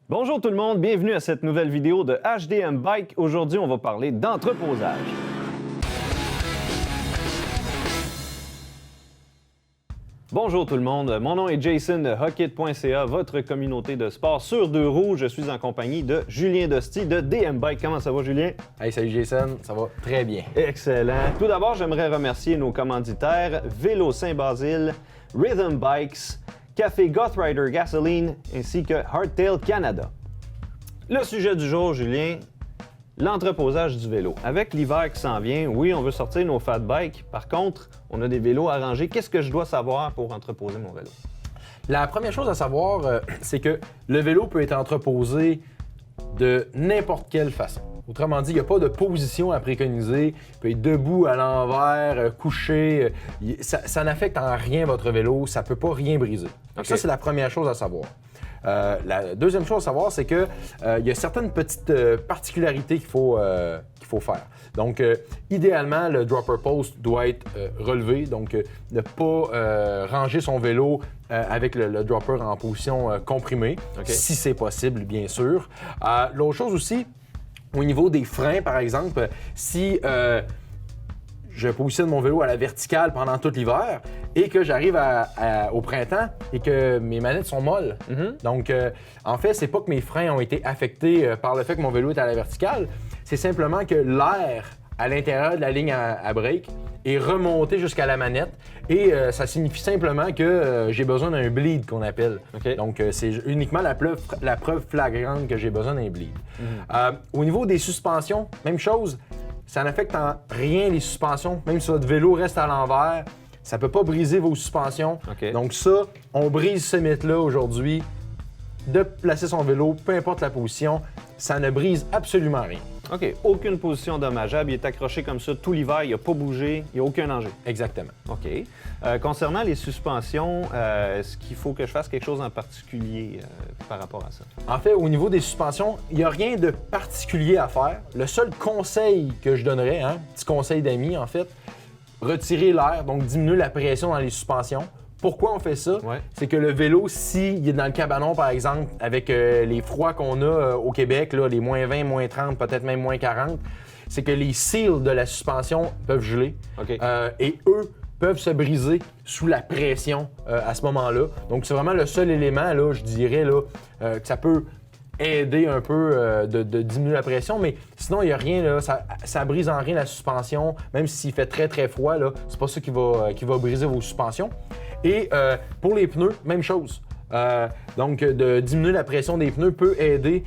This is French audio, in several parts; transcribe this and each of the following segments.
Bonjour tout le monde, bienvenue à cette nouvelle vidéo de HDM Bike. Aujourd'hui, on va parler d'entreposage. Bonjour tout le monde, mon nom est Jason de Hockit.ca, votre communauté de sport sur deux roues. Je suis en compagnie de Julien Dosti de DM Bike. Comment ça va, Julien? Hey, salut Jason, ça va très bien. Excellent. Tout d'abord, j'aimerais remercier nos commanditaires Vélo Saint-Basile, Rhythm Bikes, Café Goth Rider Gasoline ainsi que Hardtail Canada. Le sujet du jour, Julien, l'entreposage du vélo. Avec l'hiver qui s'en vient, oui, on veut sortir nos fat bikes. Par contre, on a des vélos à ranger. Qu'est-ce que je dois savoir pour entreposer mon vélo? La première chose à savoir, c'est que le vélo peut être entreposé de n'importe quelle façon. Autrement dit, il n'y a pas de position à préconiser. Il peut être debout, à l'envers, couché. Ça n'affecte en rien votre vélo. Ça ne peut pas rien briser. Donc ça, c'est la première chose à savoir. La deuxième chose à savoir, c'est qu'il y a certaines petites particularités qu'il faut faire. Donc, idéalement, le dropper post doit être relevé. Donc, ne pas ranger son vélo avec le dropper en position comprimée, si c'est possible, bien sûr. L'autre chose aussi, au niveau des freins, par exemple, si je positionne mon vélo à la verticale pendant tout l'hiver et que j'arrive au printemps et que mes manettes sont molles. Donc, en fait, c'est pas que mes freins ont été affectés par le fait que mon vélo est à la verticale, c'est simplement que l'air à l'intérieur de la ligne à break est remonté jusqu'à la manette et ça signifie simplement que j'ai besoin d'un bleed qu'on appelle. Donc, c'est uniquement la preuve flagrante que j'ai besoin d'un bleed. Au niveau des suspensions, même chose. Ça n'affecte en rien les suspensions. Même si votre vélo reste à l'envers, ça ne peut pas briser vos suspensions. Donc ça, on brise ce mythe-là aujourd'hui. De placer son vélo, peu importe la position, ça ne brise absolument rien. OK. Aucune position dommageable. Il est accroché comme ça tout l'hiver. Il n'a pas bougé. Il n'y a aucun danger. Exactement. OK. Concernant les suspensions, est-ce qu'il faut que je fasse quelque chose en particulier par rapport à ça? En fait, au niveau des suspensions, il n'y a rien de particulier à faire. Le seul conseil que je donnerais, petit conseil d'ami en fait, retirer l'air, donc diminuer la pression dans les suspensions. Pourquoi on fait ça? C'est que le vélo, s'il est dans le cabanon, par exemple, avec les froids qu'on a au Québec, là, les moins 20, moins 30, peut-être même moins 40, c'est que les seals de la suspension peuvent geler. Et eux peuvent se briser sous la pression à ce moment-là. Donc, c'est vraiment le seul élément, là, je dirais, là, que ça peut aider un peu de diminuer la pression, mais sinon, il n'y a rien, là, ça brise en rien la suspension, même s'il fait très, très froid, là, c'est pas ça qui va briser vos suspensions. Et pour les pneus, même chose. Donc, de diminuer la pression des pneus peut aider.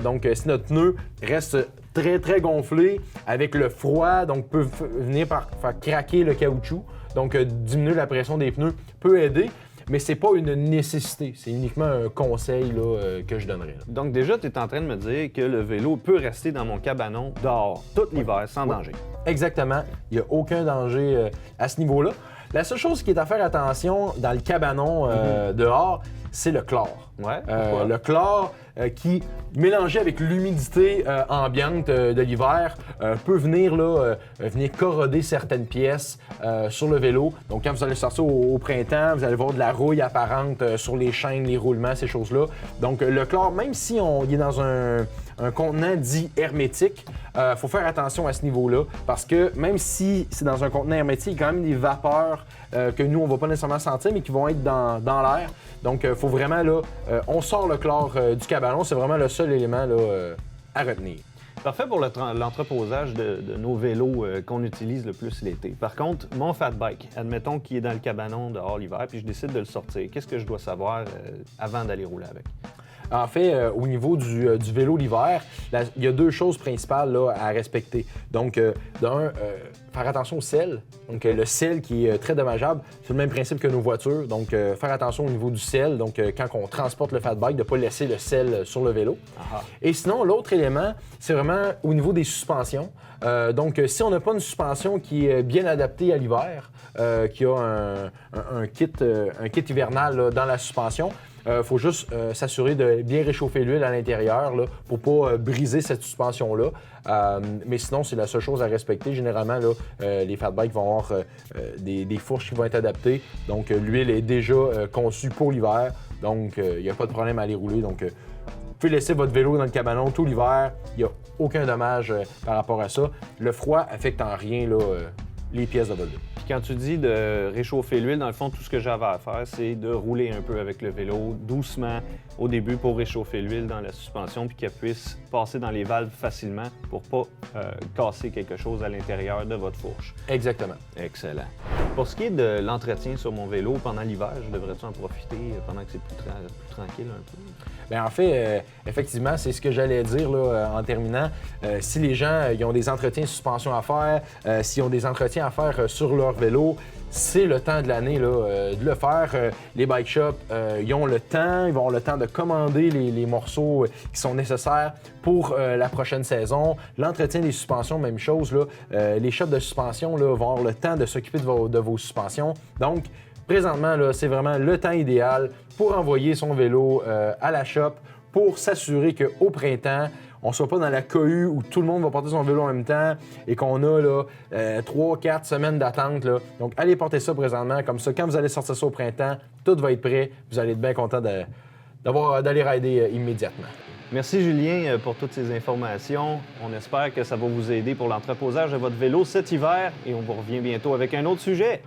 Donc, si notre pneu reste très, très gonflé avec le froid, donc peut venir par faire craquer le caoutchouc. Donc, diminuer la pression des pneus peut aider. Mais c'est pas une nécessité, c'est uniquement un conseil là, que je donnerais. Là. Donc déjà, tu es en train de me dire que le vélo peut rester dans mon cabanon dehors tout l'hiver sans danger. Exactement, il n'y a aucun danger à ce niveau-là. La seule chose qui est à faire attention dans le cabanon dehors, c'est le chlore. Le chlore qui, mélangé avec l'humidité ambiante de l'hiver, peut venir corroder certaines pièces sur le vélo. Donc, quand vous allez sortir au printemps, vous allez voir de la rouille apparente sur les chaînes, les roulements, ces choses-là. Donc, le chlore, même si on est dans un contenant dit hermétique, il faut faire attention à ce niveau-là parce que même si c'est dans un contenant hermétique, il y a quand même des vapeurs que nous, on ne va pas nécessairement sentir, mais qui vont être dans l'air. Donc, il faut vraiment, là, on sort le chlore du cabanon, c'est vraiment le seul élément là, à retenir. Parfait pour l'entreposage de nos vélos qu'on utilise le plus l'été. Par contre, mon fat bike, admettons qu'il est dans le cabanon dehors l'hiver, puis je décide de le sortir. Qu'est-ce que je dois savoir avant d'aller rouler avec? En fait, au niveau du vélo l'hiver, il y a deux choses principales là, à respecter. Donc, d'un, faire attention au sel. Donc, le sel qui est très dommageable, c'est le même principe que nos voitures. Donc, faire attention au niveau du sel. Donc, quand on transporte le fat bike, de ne pas laisser le sel sur le vélo. Et sinon, l'autre élément, c'est vraiment au niveau des suspensions. Donc, si on n'a pas une suspension qui est bien adaptée à l'hiver, qui a un kit hivernal là, dans la suspension, faut juste s'assurer de bien réchauffer l'huile à l'intérieur pour pas briser cette suspension-là. Mais sinon, c'est la seule chose à respecter. Généralement, là, les fat bikes vont avoir des fourches qui vont être adaptées. Donc, l'huile est déjà conçue pour l'hiver. Donc, il n'y a pas de problème à les rouler. Donc, pouvez laisser votre vélo dans le cabanon tout l'hiver. Il n'y a aucun dommage par rapport à ça. Le froid affecte en rien là, les pièces de votre vélo. Puis quand tu dis de réchauffer l'huile, dans le fond, tout ce que j'avais à faire, c'est de rouler un peu avec le vélo doucement au début pour réchauffer l'huile dans la suspension puis qu'elle puisse passer dans les valves facilement pour pas casser quelque chose à l'intérieur de votre fourche. Exactement. Excellent. Pour ce qui est de l'entretien sur mon vélo pendant l'hiver, je devrais-tu en profiter pendant que c'est plus tranquille un peu? Bien, en fait, effectivement, c'est ce que j'allais dire là, en terminant. Si les gens ils ont des entretiens de suspension à faire, s'ils ont des entretiens à faire sur leur vélo, c'est le temps de l'année là, de le faire. Les bike shops, ils ont le temps, ils vont avoir le temps de commander les morceaux qui sont nécessaires pour la prochaine saison. L'entretien des suspensions, même chose. Là, les shops de suspension là, vont avoir le temps de s'occuper de vos suspensions. Donc, présentement, là, c'est vraiment le temps idéal pour envoyer son vélo à la shop pour s'assurer qu'au printemps, on ne soit pas dans la cohue où tout le monde va porter son vélo en même temps et qu'on a là, 3-4 semaines d'attente. Là. Donc, allez porter ça présentement. Comme ça, quand vous allez sortir ça au printempt, tout va être prêt. Vous allez être bien content d'aller rider immédiatement. Merci Julien pour toutes ces informations. On espère que ça va vous aider pour l'entreposage de votre vélo cet hiver et on vous revient bientôt avec un autre sujet.